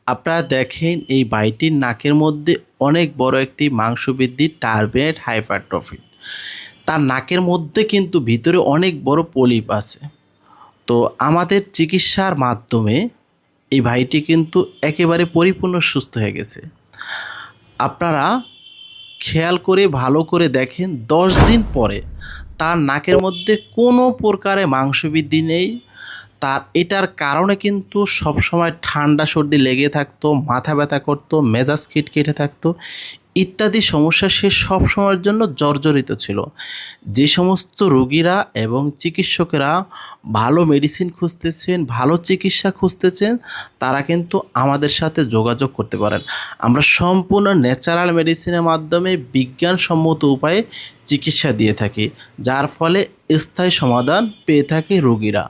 আপনারা দেখেন এই ভাইটির নাকের মধ্যে অনেক বড় একটি মাংসবৃদ্ধি টার্বিনেট হাইপারট্রফি। তার নাকের মধ্যে কিন্তু ভিতরে অনেক বড় পলিপ আছে। তো আমাদের চিকিৎসার মাধ্যমে এই ভাইটি কিন্তু একেবারে পরিপূর্ণ সুস্থ হয়ে গেছে। আপনারা খেয়াল করে ভালো করে দেখেন 10 দিন পরে তার নাকের মধ্যে কোনো প্রকারে মাংসবৃদ্ধি নেই। তার এটার কারণে কিন্তু সবসময় ঠান্ডা সর্দি লেগে থাকতো, মাথা ব্যথা করতো, মেজাজ খিটখিটে থাকতো ইত্যাদি সমস্যা সে সবসময়ের জন্য জর্জরিত ছিল। যে সমস্ত রোগীরা এবং চিকিৎসকেরা ভালো মেডিসিন খুঁজতেছেন, ভালো চিকিৎসা খুঁজতেছেন, তারা কিন্তু আমাদের সাথে যোগাযোগ করতে পারেন। আমরা সম্পূর্ণ ন্যাচারাল মেডিসিনের মাধ্যমে বিজ্ঞানসম্মত উপায়ে চিকিৎসা দিয়ে থাকি, যার ফলে স্থায়ী সমাধান পেয়ে থাকে রোগীরা।